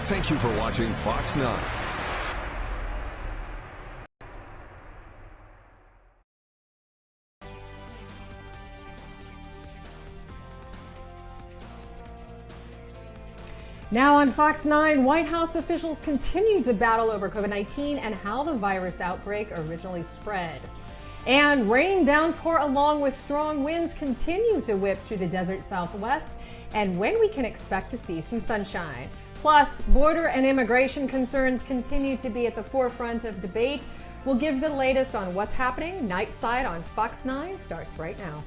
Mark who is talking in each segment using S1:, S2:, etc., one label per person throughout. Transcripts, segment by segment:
S1: Thank you for watching Fox 9.
S2: Now on Fox 9, White House officials continue to battle over COVID-19 and how the virus outbreak originally spread. And rain downpour along with strong winds continue to whip through the desert Southwest, and when we can expect to see some sunshine. Plus, border and immigration concerns continue to be at the forefront of debate. We'll give the latest on what's happening. Night Side on Fox 9 starts right now.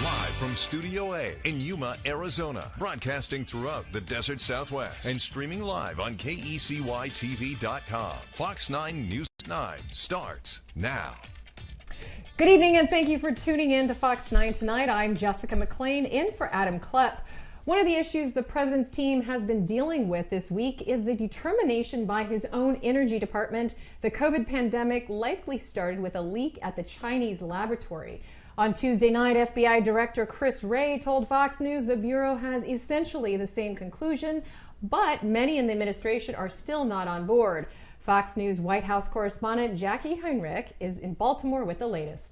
S1: Live from Studio A in Yuma, Arizona, broadcasting throughout the desert Southwest and streaming live on KECYTV.com. Fox 9 News 9 starts now.
S2: Good evening and thank you for tuning in to Fox 9 tonight. I'm Jessica McClain in for Adam Klepp. One of the issues the president's team has been dealing with this week is the determination by his own energy department the COVID pandemic likely started with a leak at the Chinese laboratory. On Tuesday night, FBI Director Chris Wray told Fox News the Bureau has essentially the same conclusion, but many in the administration are still not on board. Fox News White House correspondent Jackie Heinrich is in Baltimore with the latest.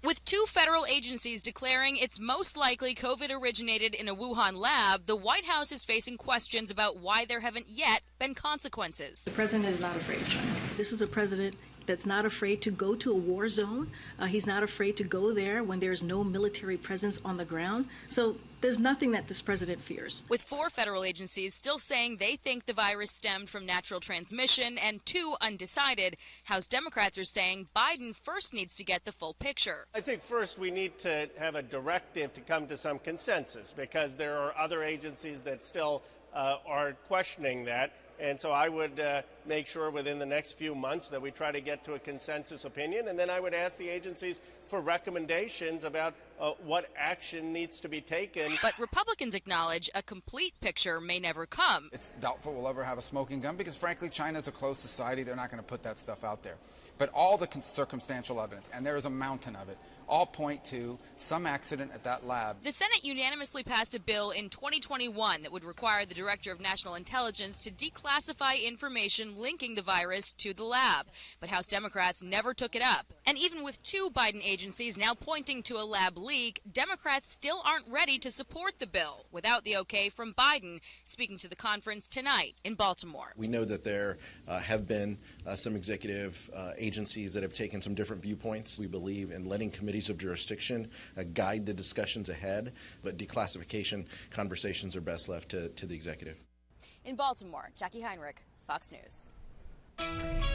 S3: With two federal agencies declaring it's most likely COVID originated in a Wuhan lab, the White House is facing questions about why there haven't yet been consequences.
S4: The president is not afraid of China. This is a president that's not afraid to go to a war zone. He's not afraid to go there when there's no military presence on the ground. So there's nothing that this president fears.
S3: With four federal agencies still saying they think the virus stemmed from natural transmission and two undecided, House Democrats are saying Biden first needs to get the full picture.
S5: I think first we need to have a directive to come to some consensus because there are other agencies that still are questioning that. And so I would make sure within the next few months that we try to get to a consensus opinion. And then I would ask the agencies for recommendations about what action needs to be taken.
S3: But Republicans acknowledge a complete picture may never come.
S6: It's doubtful we'll ever have a smoking gun because, frankly, China's a closed society. They're not going to put that stuff out there. But all the circumstantial evidence, and there is a mountain of it, all point to some accident at that lab.
S3: The Senate unanimously passed a bill in 2021 that would require the Director of National Intelligence to declassify information linking the virus to the lab. But House Democrats never took it up. And even with two Biden agencies now pointing to a lab leak, Democrats still aren't ready to support the bill without the okay from Biden, speaking to the conference tonight in Baltimore.
S7: We know that there have been some executive agencies that have taken some different viewpoints. We believe in letting committees of jurisdiction guide the discussions ahead, but declassification conversations are best left to the executive.
S3: In Baltimore, Jackie Heinrich, Fox News.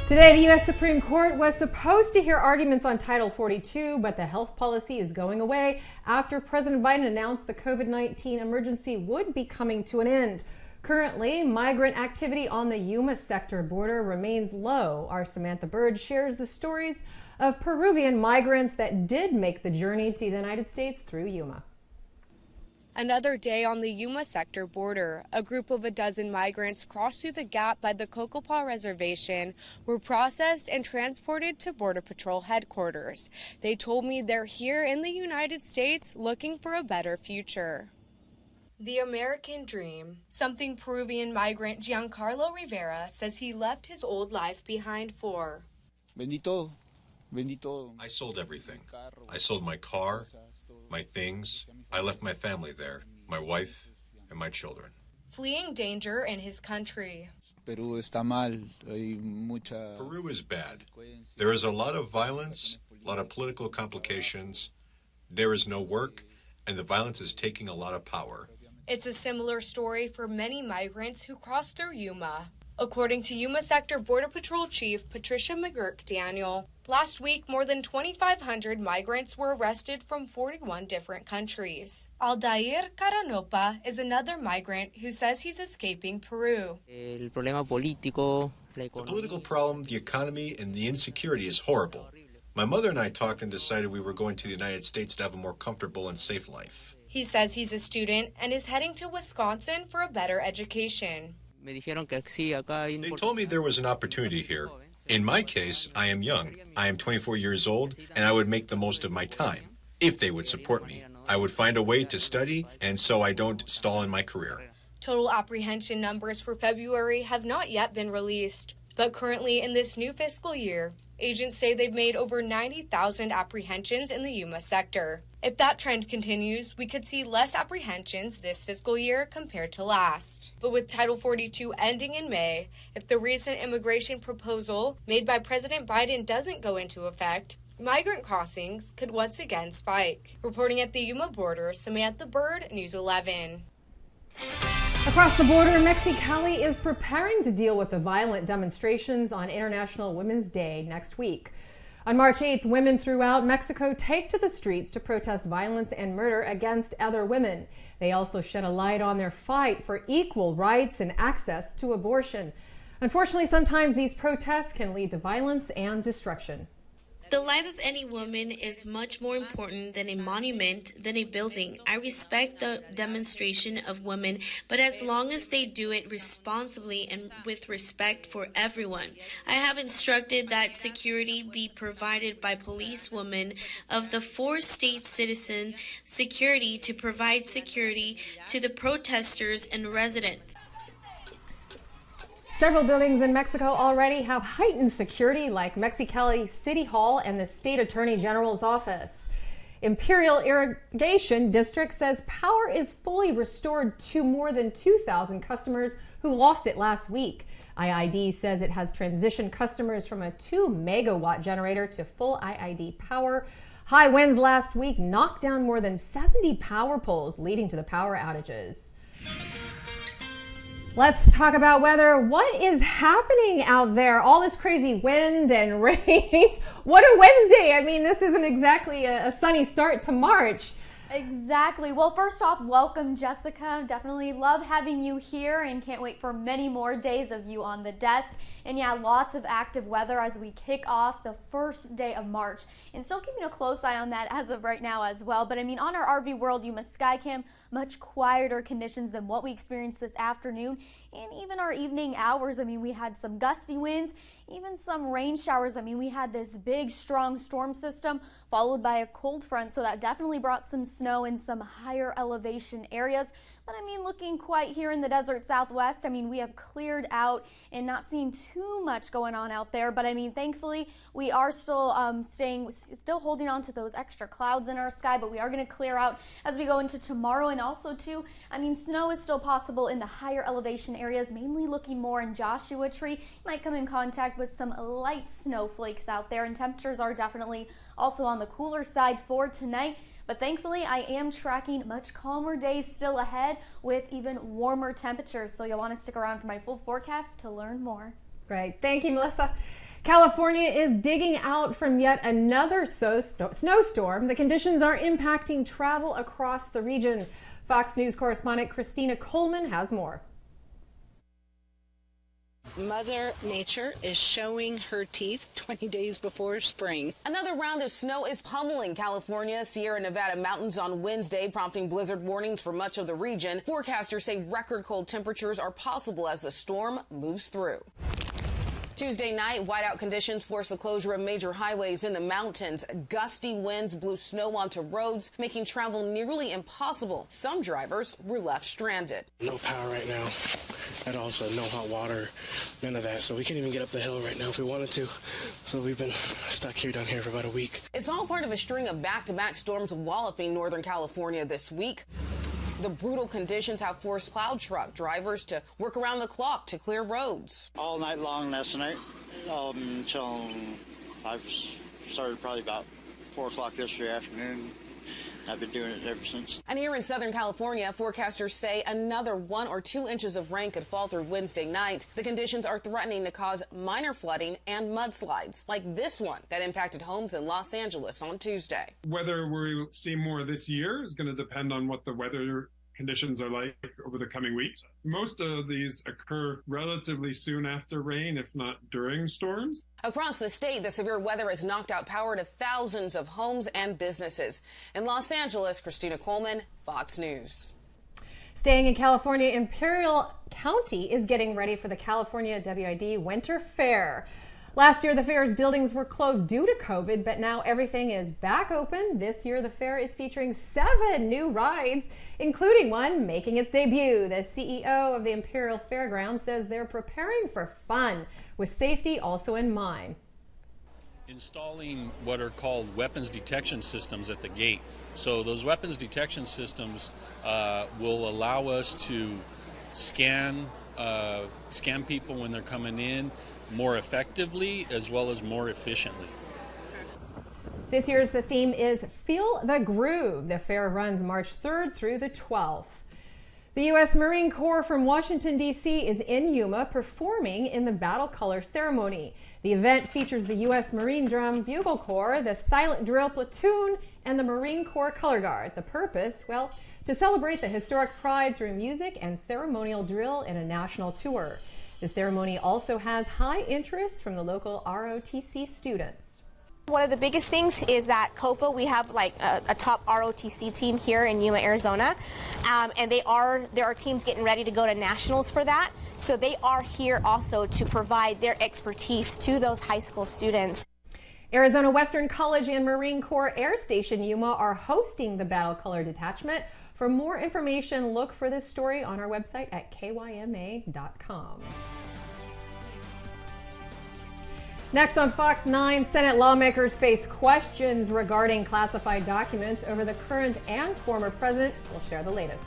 S2: Today, the U.S. Supreme Court was supposed to hear arguments on Title 42, but the health policy is going away after President Biden announced the COVID-19 emergency would be coming to an end. Currently, migrant activity on the Yuma sector border remains low. Our Samantha Bird shares the stories of Peruvian migrants that did make the journey to the United States through Yuma.
S8: Another day on the Yuma sector border, a group of a dozen migrants crossed through the gap by the Cocopah Reservation, were processed and transported to Border Patrol headquarters. They told me they're here in the United States looking for a better future. The American dream, something Peruvian migrant Giancarlo Rivera says he left his old life behind for.
S9: Bendito.
S10: I sold everything. I sold my car, my things. I left my family there, my wife and my children.
S8: Fleeing danger in his country.
S9: Peru está mal.
S10: Peru is bad. There is a lot of violence, a lot of political complications. There is no work, and the violence is taking a lot of power.
S8: It's a similar story for many migrants who crossed through Yuma. According to Yuma Sector Border Patrol Chief Patricia McGurk-Daniel, last week more than 2,500 migrants were arrested from 41 different countries. Aldair Caranopa is another migrant who says he's escaping Peru.
S10: The political problem, the economy, and the insecurity is horrible. My mother and I talked and decided we were going to the United States to have a more comfortable and safe life.
S8: He says he's a student and is heading to Wisconsin for a better education.
S10: They told me there was an opportunity here. In my case, I am young. I am 24 years old, and I would make the most of my time. If they would support me, I would find a way to study, and so I don't stall in my career.
S8: Total apprehension numbers for February have not yet been released, but currently in this new fiscal year, agents say they've made over 90,000 apprehensions in the Yuma sector. If that trend continues, we could see less apprehensions this fiscal year compared to last. But with Title 42 ending in May, if the recent immigration proposal made by President Biden doesn't go into effect, migrant crossings could once again spike. Reporting at the Yuma border, Samantha Bird, News 11.
S2: Across the border, Mexicali is preparing to deal with the violent demonstrations on International Women's Day next week. On March 8th, women throughout Mexico take to the streets to protest violence and murder against other women. They also shed a light on their fight for equal rights and access to abortion. Unfortunately, sometimes these protests can lead to violence and destruction.
S11: The life of any woman is much more important than a monument, than a building. I respect the demonstration of women, but as long as they do it responsibly and with respect for everyone. I have instructed that security be provided by policewomen of the 4-state citizen security to provide security to the protesters and residents.
S2: Several buildings in Mexico already have heightened security, like Mexicali City Hall and the State Attorney General's office. Imperial Irrigation District says power is fully restored to more than 2,000 customers who lost it last week. IID says it has transitioned customers from a 2-megawatt generator to full IID power. High winds last week knocked down more than 70 power poles, leading to the power outages. Let's talk about weather. What is happening out there? All this crazy wind and rain. What a Wednesday. I mean, this isn't exactly a sunny start to March.
S12: Exactly. Well, first off, welcome, Jessica. Definitely love having you here and can't wait for many more days of you on the desk. And yeah, lots of active weather as we kick off the first day of March. And still keeping a close eye on that as of right now as well. But I mean, on our RV World Yuma Skycam, much quieter conditions than what we experienced this afternoon. And even our evening hours, I mean, we had some gusty winds, even some rain showers. I mean, we had this big, strong storm system followed by a cold front. So that definitely brought some snow in some higher elevation areas. But I mean, looking quiet here in the desert Southwest. I mean, we have cleared out and not seeing too much going on out there. But I mean, thankfully, we are still still holding on to those extra clouds in our sky. But we are going to clear out as we go into tomorrow. And also, too, I mean, snow is still possible in the higher elevation areas, mainly looking more in Joshua Tree. You might come in contact with some light snowflakes out there. And temperatures are definitely also on the cooler side for tonight. But thankfully, I am tracking much calmer days still ahead with even warmer temperatures. So you'll want to stick around for my full forecast to learn more.
S2: Great. Thank you, Melissa. California is digging out from yet another snowstorm. The conditions are impacting travel across the region. Fox News correspondent Christina Coleman has more.
S13: Mother Nature is showing her teeth 20 days before spring.
S14: Another round of snow is pummeling California, Sierra Nevada mountains on Wednesday, prompting blizzard warnings for much of the region. Forecasters say record cold temperatures are possible as the storm moves through. Tuesday night, whiteout conditions forced the closure of major highways in the mountains. Gusty winds blew snow onto roads, making travel nearly impossible. Some drivers were left stranded.
S15: No power right now at all, so no hot water, none of that. So we can't even get up the hill right now if we wanted to. So we've been stuck here down here for about a week.
S14: It's all part of a string of back-to-back storms walloping Northern California this week. The brutal conditions have forced cloud truck drivers to work around the clock to clear roads.
S16: All night long last night until I started probably about 4 o'clock yesterday afternoon. I've been doing it ever since.
S14: And here in Southern California, forecasters say another 1 or 2 inches of rain could fall through Wednesday night. The conditions are threatening to cause minor flooding and mudslides, like this one that impacted homes in Los Angeles on Tuesday.
S17: Whether we'll see more this year is going to depend on what the weather conditions are like over the coming weeks. Most of these occur relatively soon after rain, if not during storms.
S14: Across the state, the severe weather has knocked out power to thousands of homes and businesses. In Los Angeles, Christina Coleman, Fox News.
S2: Staying in California, Imperial County is getting ready for the California WID Winter Fair. Last year, the fair's buildings were closed due to COVID, but now everything is back open. This year, the fair is featuring 7 new rides, including one making its debut. The CEO of the Imperial Fairgrounds says they're preparing for fun, with safety also in mind.
S18: Installing what are called weapons detection systems at the gate. So those weapons detection systems will allow us to scan people when they're coming in more effectively as well as more efficiently.
S2: This year's the theme is Feel the Groove. The fair runs March 3rd through the 12th. The U.S. Marine Corps from Washington, D.C. is in Yuma performing in the Battle Color Ceremony. The event features the U.S. Marine Drum Bugle Corps, the Silent Drill Platoon, and the Marine Corps Color Guard. The purpose, well, to celebrate the historic pride through music and ceremonial drill in a national tour. The ceremony also has high interest from the local ROTC students.
S19: One of the biggest things is that COFA, we have like a top ROTC team here in Yuma, Arizona, and there are teams getting ready to go to nationals for that. So they are here also to provide their expertise to those high school students.
S2: Arizona Western College and Marine Corps Air Station Yuma are hosting the Battle Color Detachment. For more information, look for this story on our website at kyma.com. Next on Fox 9, Senate lawmakers face questions regarding classified documents over the current and former president. We'll share the latest.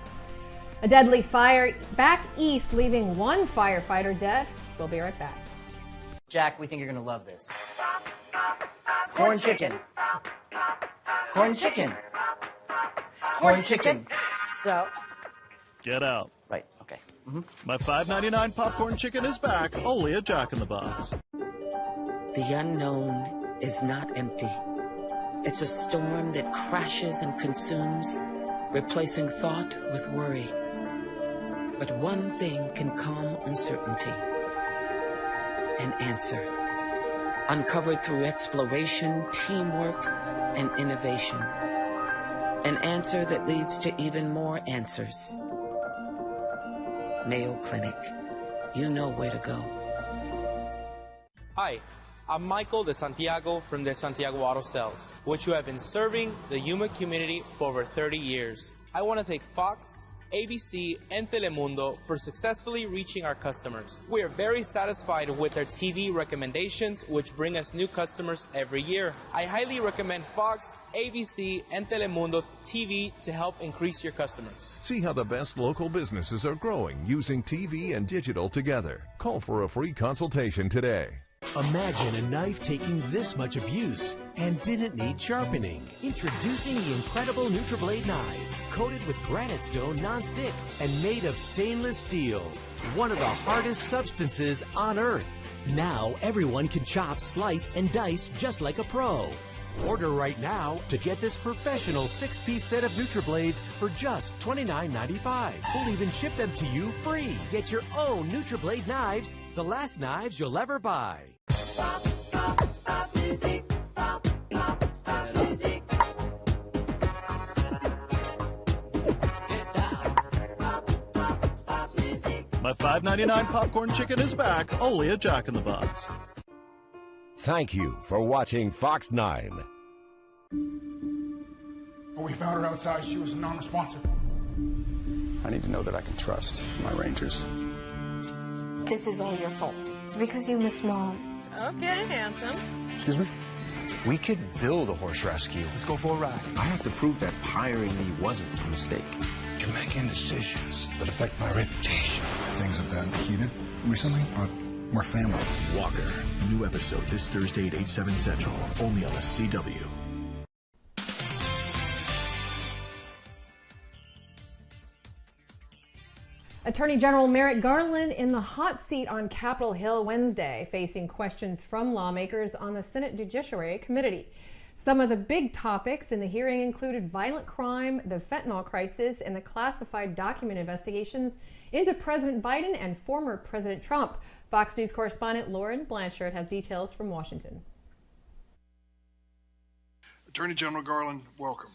S2: A deadly fire back east, leaving 1 firefighter dead. We'll be right back.
S20: Jack, we think you're going to love this. Corn chicken. Corn chicken. Corn chicken. So,
S21: get out.
S20: Right, okay.
S21: My $5.99 popcorn chicken is back, only at Jack in the Box.
S22: The unknown is not empty. It's a storm that crashes and consumes, replacing thought with worry. But one thing can calm uncertainty. An answer. Uncovered through exploration, teamwork, and innovation. An answer that leads to even more answers. Mayo Clinic. You know where to go.
S23: Hi, I'm Michael de Santiago from the Santiago Auto Sales, which you have been serving the Yuma community for over 30 years. I want to thank Fox, ABC, and Telemundo for successfully reaching our customers. We are very satisfied with our TV recommendations, which bring us new customers every year. I highly recommend Fox, ABC, and Telemundo TV to help increase your customers.
S1: See how the best local businesses are growing using TV and digital together. Call for a free consultation today.
S24: Imagine a knife taking this much abuse and didn't need sharpening. Introducing the incredible NutriBlade knives, coated with granite stone non-stick and made of stainless steel, one of the hardest substances on earth. Now everyone can chop, slice, and dice just like a pro. Order right now to get this professional 6-piece set of NutriBlades for just $29.95. We'll even ship them to you free. Get your own NutriBlade knives, the last knives you'll ever buy.
S21: My $5.99 popcorn chicken is back, only at Jack in the Box.
S25: Thank you for watching Fox 9.
S26: Well, we found her outside. She was non-responsive.
S27: I need to know that I can trust my Rangers.
S19: This is all your fault. It's because you miss Mom.
S28: Okay, handsome.
S27: Excuse me?
S29: We could build a horse rescue.
S26: Let's go for a ride.
S29: I have to prove that hiring me wasn't a mistake.
S26: You're making decisions that affect my reputation. Things have been heated recently, but we're family.
S30: Walker, new episode this Thursday at 8/7 Central, only on the CW.
S2: Attorney General Merrick Garland in the hot seat on Capitol Hill Wednesday, facing questions from lawmakers on the Senate Judiciary Committee. Some of the big topics in the hearing included violent crime, the fentanyl crisis, and the classified document investigations into President Biden and former President Trump. Fox News correspondent Lauren Blanchard has details from Washington.
S26: Attorney General Garland, welcome.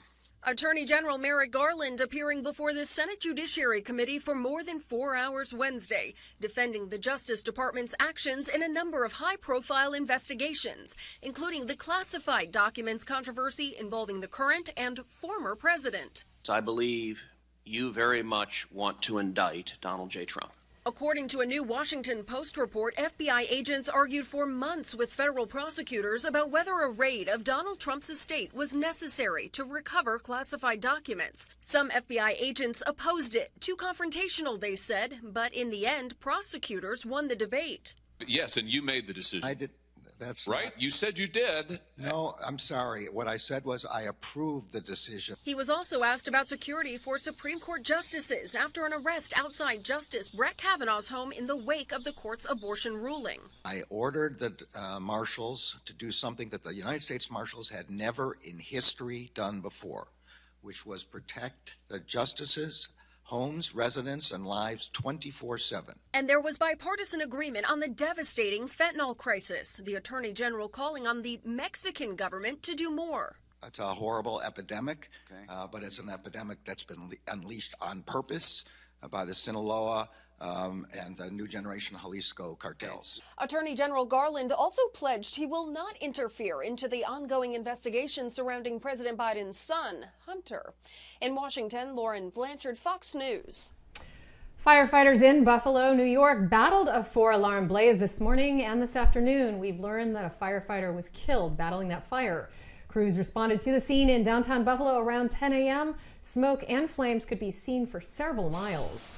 S3: Attorney General Merrick Garland appearing before the Senate Judiciary Committee for more than 4 hours Wednesday, defending the Justice Department's actions in a number of high-profile investigations, including the classified documents controversy involving the current and former president.
S4: I believe you very much want to indict Donald J. Trump.
S3: According to a new Washington Post report, FBI agents argued for months with federal prosecutors about whether a raid of Donald Trump's estate was necessary to recover classified documents. Some FBI agents opposed it. Too confrontational, they said, but in the end, prosecutors won the debate.
S5: Yes, and you made the decision.
S6: I did. That's
S5: right. You said you did.
S6: No, I'm sorry. What I said was I approved the decision.
S3: He was also asked about security for Supreme Court justices after an arrest outside Justice Brett Kavanaugh's home in the wake of the court's abortion ruling.
S6: I ordered the marshals to do something that the United States Marshals had never in history done before, which was protect the justices' homes, residence, and lives 24/7.
S3: And there was bipartisan agreement on the devastating fentanyl crisis, the Attorney General calling on the Mexican government to do more.
S6: It's a horrible epidemic, but it's an epidemic that's been unleashed on purpose by the Sinaloa and the New Generation Jalisco cartels.
S3: Attorney General Garland also pledged he will not interfere into the ongoing investigation surrounding President Biden's son, Hunter. In Washington, Lauren Blanchard, Fox News.
S2: Firefighters in Buffalo, New York, battled a 4-alarm blaze this morning and this afternoon. We've learned that a firefighter was killed battling that fire. Crews responded to the scene in downtown Buffalo around 10 a.m. Smoke and flames could be seen for several miles.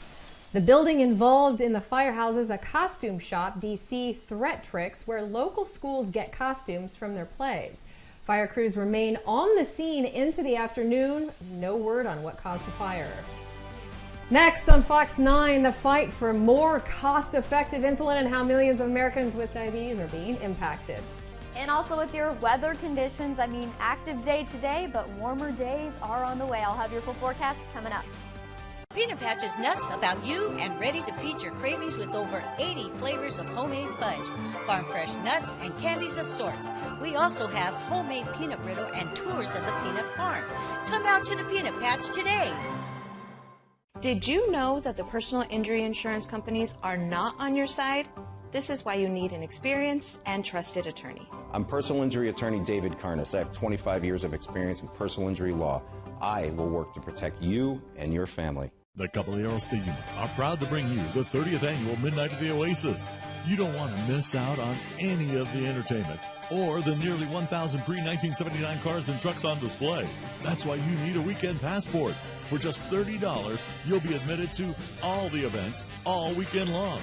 S2: The building involved in the fire houses a costume shop, DC Threat Tricks, where local schools get costumes from their plays. Fire crews remain on the scene into the afternoon. No word on what caused the fire. Next on Fox 9, the fight for more cost-effective insulin and how millions of Americans with diabetes are being impacted.
S12: And also with your weather conditions, active day today, but warmer days are on the way. I'll have your full forecast coming up.
S7: Peanut Patch is nuts about you and ready to feed your cravings with over 80 flavors of homemade fudge, farm fresh nuts, and candies of sorts. We also have homemade peanut brittle and tours of the peanut farm. Come out to the Peanut Patch today.
S8: Did you know that the personal injury insurance companies are not on your side? This is why you need an experienced and trusted attorney.
S29: I'm personal injury attorney David Karnas. I have 25 years of experience in personal injury law. I will work to protect you and your family.
S21: The Caballero Stadium are proud to bring you the 30th annual Midnight at the Oasis. You don't want to miss out on any of the entertainment or the nearly 1,000 pre-1979 cars and trucks on display. That's why you need a weekend passport. For just $30, you'll be admitted to all the events all weekend long.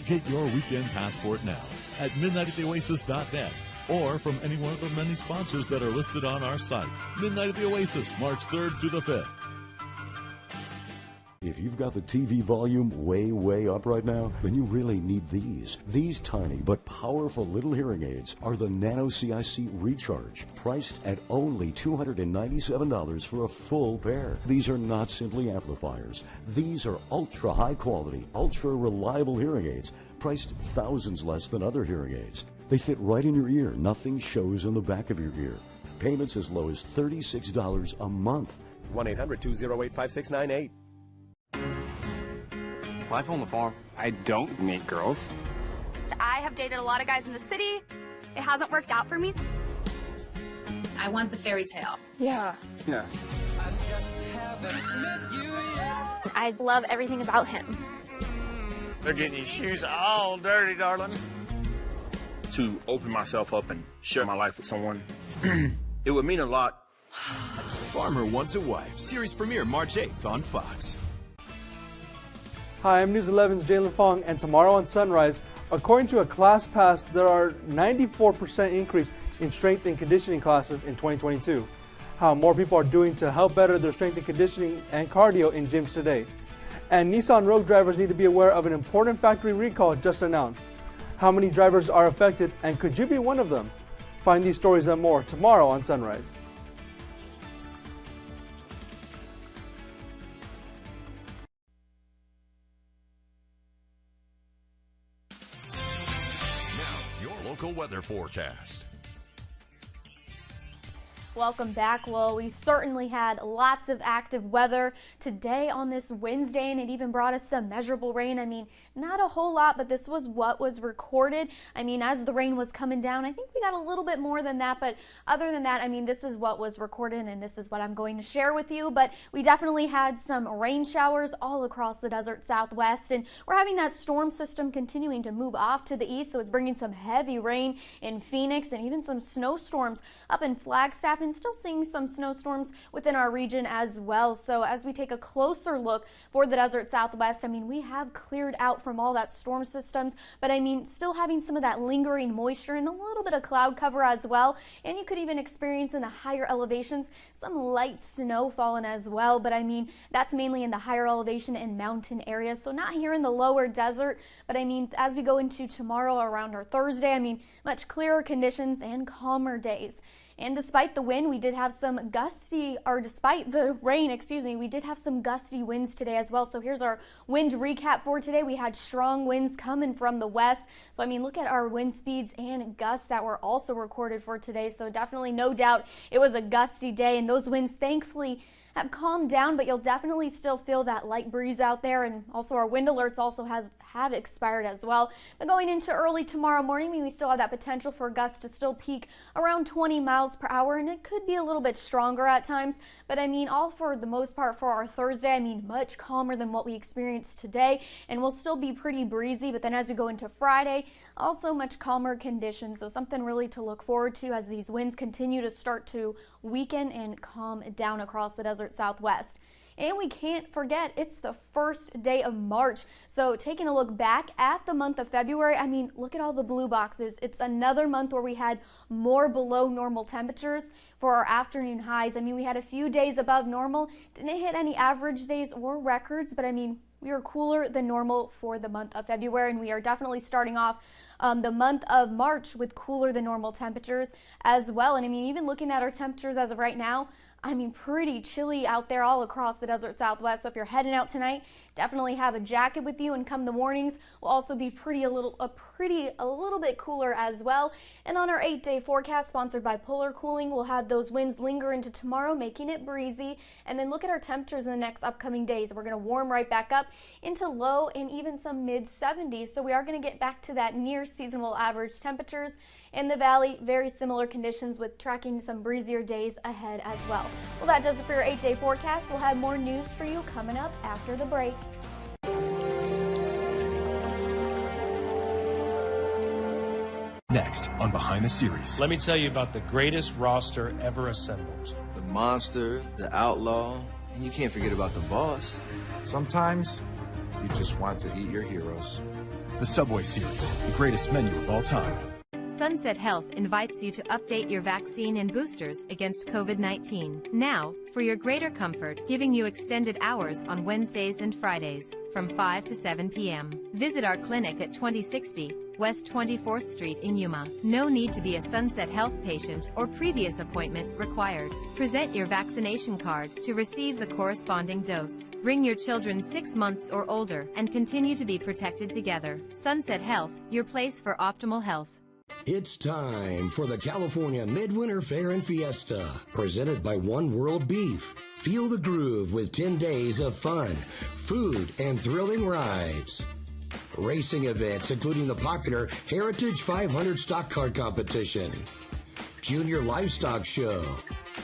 S21: Get your weekend passport now at midnightattheoasis.net or from any one of the many sponsors that are listed on our site. Midnight at the Oasis, March 3rd through the 5th.
S9: If you've got the TV volume way up right now, then you really need these. These tiny but powerful little hearing aids are the Nano CIC Recharge, priced at only $297 for a full pair. These are not simply amplifiers. These are ultra high quality, ultra reliable hearing aids, priced thousands less than other hearing aids. They fit right in your ear. Nothing shows in the back of your ear. Payments as low as $36 a month.
S29: 1-800-208-5698.
S27: Life on the farm. I don't meet girls.
S10: I have dated a lot of guys in the city. It hasn't worked out for me.
S11: I want the fairy tale.
S10: Yeah.
S27: Yeah.
S10: I love everything about him.
S28: They're getting your shoes all dirty, darling. To open myself up and share my life with someone, it would mean a lot.
S31: Farmer Wants a Wife, series premiere March 8th on Fox.
S32: Hi, I'm News 11's Jalen Fong, and tomorrow on Sunrise, according to a class pass, there are 94% increase in strength and conditioning classes in 2022. How more people are doing to help better their strength and conditioning and cardio in gyms today. And Nissan Rogue drivers need to be aware of an important factory recall just announced. How many drivers are affected, and could you be one of them? Find these stories and more tomorrow on Sunrise.
S1: Local weather forecast.
S12: Welcome back. Well, we certainly had lots of active weather today on this Wednesday, and it even brought us some measurable rain. I mean, not a whole lot, but this was what was recorded. I mean, as the rain was coming down, I think we got a little bit more than that, but other than that, I mean, this is what was recorded, and this is what I'm going to share with you. But we definitely had some rain showers all across the desert Southwest, and we're having that storm system continuing to move off to the east, so it's bringing some heavy rain in Phoenix and even some snowstorms up in Flagstaff, and still seeing some snowstorms within our region as well. So as we take a closer look for the desert Southwest, I mean, we have cleared out from all that storm systems, but I mean, still having some of that lingering moisture and a little bit of cloud cover as well. And you could even experience in the higher elevations some light snow falling as well, but I mean, that's mainly in the higher elevation and mountain areas, so not here in the lower desert. But I mean, as we go into tomorrow around our Thursday, I mean, much clearer conditions and calmer days. And despite the wind, we did have some gusty, or despite the rain, excuse me, we did have some gusty winds today as well. So here's our wind recap for today. We had strong winds coming from the west. So I mean, look at our wind speeds and gusts that were also recorded for today. So definitely no doubt it was a gusty day, and those winds thankfully have calmed down, but you'll definitely still feel that light breeze out there. And also our wind alerts also have expired as well. But going into early tomorrow morning, we still have that potential for gusts to still peak around 20 miles per hour, and it could be a little bit stronger at times. But I mean, all for the most part for our Thursday, I mean, much calmer than what we experienced today, and we'll still be pretty breezy. But then as we go into Friday, also much calmer conditions. So something really to look forward to as these winds continue to start to weaken and calm down across the desert Southwest. And we can't forget, it's the first day of March. So taking a look back at the month of February, I mean, look at all the blue boxes. It's another month where we had more below normal temperatures for our afternoon highs. I mean, we had a few days above normal, didn't hit any average days or records, but I mean, we are cooler than normal for the month of February, and we are definitely starting off the month of March with cooler than normal temperatures as well. And I mean, even looking at our temperatures as of right now, I mean, pretty chilly out there all across the desert Southwest. So if you're heading out tonight, definitely have a jacket with you, and come the mornings will also be a little bit cooler as well. And on our 8-day forecast sponsored by Polar Cooling, we'll have those winds linger into tomorrow, making it breezy. And then look at our temperatures in the next upcoming days. We're going to warm right back up into low and even some mid 70s. So we are going to get back to that near seasonal average temperatures. In the valley, very similar conditions with tracking some breezier days ahead as well. Well, that does it for your 8-day forecast. We'll have more news for you coming up after the break.
S31: Next on Behind the Series.
S13: Let me tell you about the greatest roster ever assembled.
S14: The monster, the outlaw, and you can't forget about the boss.
S26: Sometimes you just want to eat your heroes.
S31: The Subway Series, the greatest menu of all time.
S15: Sunset Health invites you to update your vaccine and boosters against COVID-19. Now, for your greater comfort, giving you extended hours on Wednesdays and Fridays from 5 to 7 p.m. Visit our clinic at 2060 West 24th Street in Yuma. No need to be a Sunset Health patient or previous appointment required. Present your vaccination card to receive the corresponding dose. Bring your children 6 months or older and continue to be protected together. Sunset Health, your place for optimal health.
S16: It's time for the California Midwinter Fair and Fiesta, presented by One World Beef. Feel the groove with 10 days of fun, food, and thrilling rides. Racing events, including the popular Heritage 500 Stock Car Competition, Junior Livestock Show,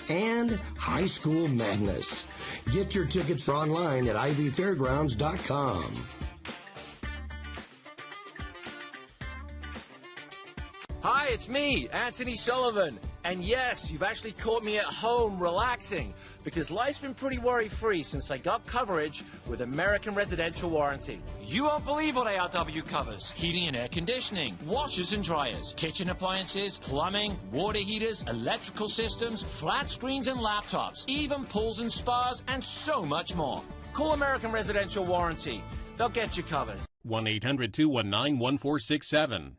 S16: and High School Madness. Get your tickets online at ivfairgrounds.com.
S17: Hi, it's me, Anthony Sullivan. And yes, you've actually caught me at home relaxing, because life's been pretty worry-free since I got coverage with American Residential Warranty.
S18: You won't believe what ARW covers. Heating and air conditioning, washers and dryers, kitchen appliances, plumbing, water heaters, electrical systems, flat screens and laptops, even pools and spas, and so much more.
S17: Call American Residential Warranty. They'll get you covered.
S19: 1-800-219-1467.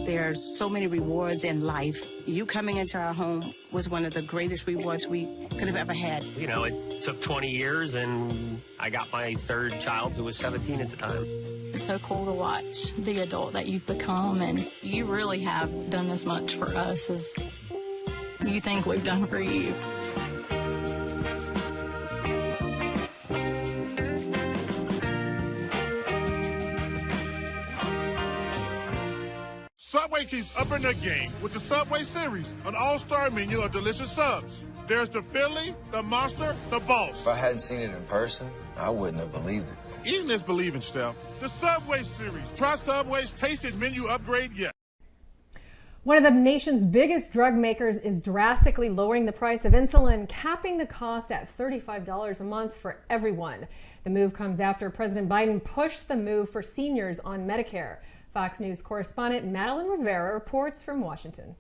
S20: There's so many rewards in life. You coming into our home was one of the greatest rewards we could have ever had.
S22: You know, it took 20 years, and I got my third child, who was 17 at the time.
S23: It's so cool to watch the adult that you've become, and you really have done as much for us as you think we've done for you.
S2: Subway keeps upping their game with the Subway Series, an all-star menu of delicious subs. There's the Philly, the Monster, the Boss.
S14: If I hadn't seen it in person, I wouldn't have believed it.
S2: Eating is believing, Steph. The Subway Series. Try Subway's tastiest menu upgrade yet.
S3: One of the nation's biggest drug makers is drastically lowering the price of insulin, capping the cost at $35 a month for everyone. The move comes after President Biden pushed the move for seniors on Medicare. Fox News correspondent Madeline Rivera reports from Washington.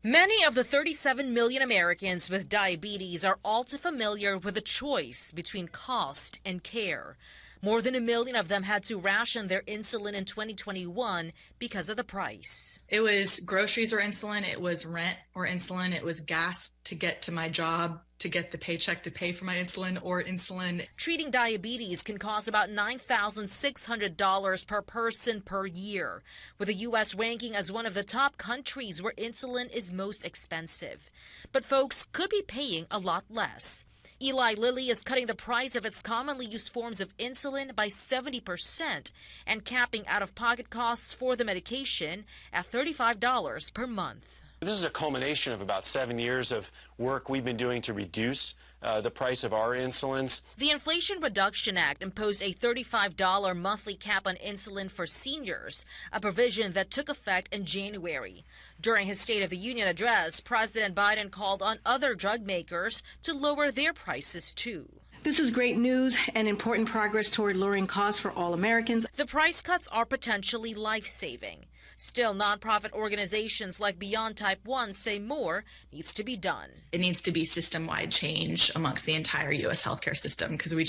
S4: Many of the 37 million Americans with diabetes are all too familiar with the choice between cost and care. More than 1 million of them had to ration their insulin in 2021 because of the price.
S5: It was groceries or insulin, it was rent or insulin, it was gas to get to my job, to get the paycheck to pay for my insulin or insulin.
S4: Treating diabetes can cost about $9,600 per person per year, with the U.S. ranking as one of the top countries where insulin is most expensive. But folks could be paying a lot less. Eli Lilly is cutting the price of its commonly used forms of insulin by 70% and capping out-of-pocket costs for the medication at $35 per month.
S6: This is a culmination of about 7 years of work we've been doing to reduce the price of our insulins.
S4: The Inflation Reduction Act imposed a $35 monthly cap on insulin for seniors, a provision that took effect in January. During his State of the Union address, President Biden called on other drug makers to lower their prices too.
S7: This is great news and important progress toward lowering costs for all Americans.
S4: The price cuts are potentially life-saving. Still, nonprofit organizations like Beyond Type 1 say more needs to be done.
S5: It needs to be system-wide change amongst the entire U.S. healthcare system because we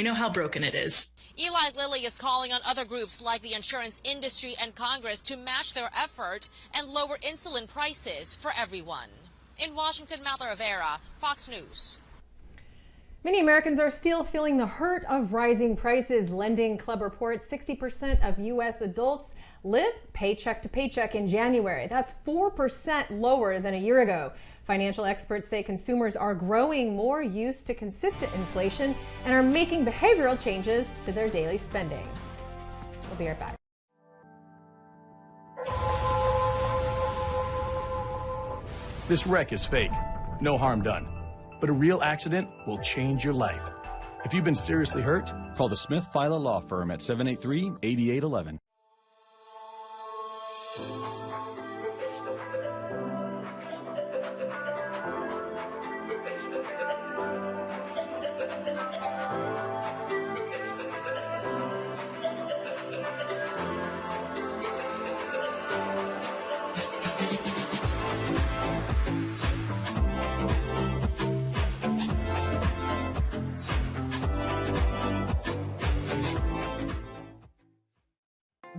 S5: know how broken it is.
S4: Eli Lilly is calling on other groups like the insurance industry and Congress to match their effort and lower insulin prices for everyone. In Washington, Madeline Rivera, Fox News.
S3: Many Americans are still feeling the hurt of rising prices. Lending Club reports 60% of U.S. adults lived paycheck to paycheck in January. That's 4% lower than a year ago. Financial experts say consumers are growing more used to consistent inflation and are making behavioral changes to their daily spending. We'll be right back.
S31: This wreck is fake. No harm done. But a real accident will change your life. If you've been seriously hurt, call the Smith Fila Law Firm at 783-8811.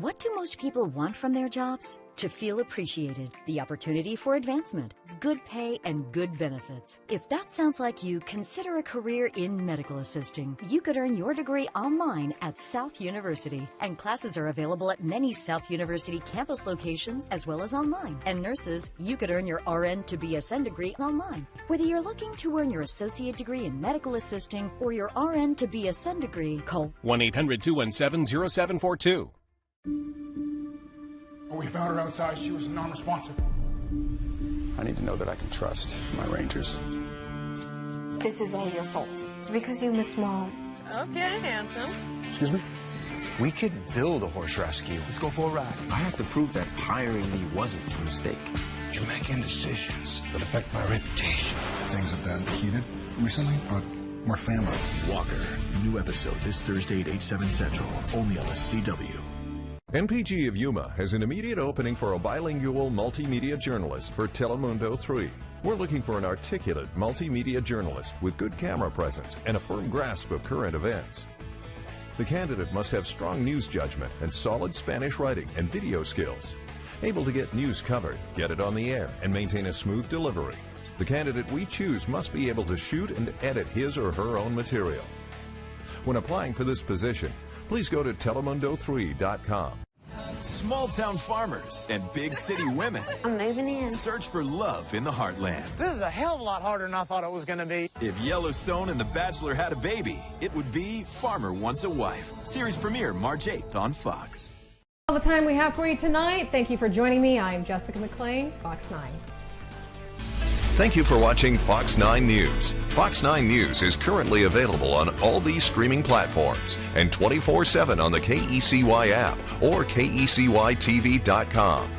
S8: What do most people want from their jobs? To feel appreciated, the opportunity for advancement, good pay, and good benefits. If that sounds like you, consider a career in medical assisting. You could earn your degree online at South University, and classes are available at many South University campus locations as well as online. And nurses, you could earn your RN to BSN degree online. Whether you're looking to earn your associate degree in medical assisting or your RN to BSN degree, call
S31: 1-800-217-0742.
S26: When we found her outside, she was non-responsive.
S27: I need to know that I can trust my Rangers.
S19: This is all your fault. It's because you miss Mom.
S21: Okay, handsome.
S26: Excuse me?
S31: We could build a horse rescue.
S26: Let's go for a ride.
S31: I have to prove that hiring me wasn't a mistake.
S26: You're making decisions that affect my reputation. Things have been heated recently, but we're family.
S31: Walker, new episode this Thursday at 8/7 Central, only on the CW.
S1: NPG of Yuma has an immediate opening for a bilingual multimedia journalist for Telemundo 3. We're looking for an articulate multimedia journalist with good camera presence and a firm grasp of current events. The candidate must have strong news judgment and solid Spanish writing and video skills, able to get news covered, get it on the air, and maintain a smooth delivery. The candidate we choose must be able to shoot and edit his or her own material. When applying for this position, please go to telemundo3.com.
S9: small town farmers, and big city women.
S19: I'm moving in.
S9: Search for love in the heartland.
S10: This is a hell of a lot harder than I thought it was going to be.
S9: If Yellowstone and The Bachelor had a baby, it would be Farmer Wants a Wife. Series premiere March 8th on Fox.
S3: All the time we have for you tonight. Thank you for joining me. I'm Jessica McClain, Fox 9.
S1: Thank you for watching Fox 9 News. Fox 9 News is currently available on all these streaming platforms and 24/7 on the KECY app or KECYTV.com.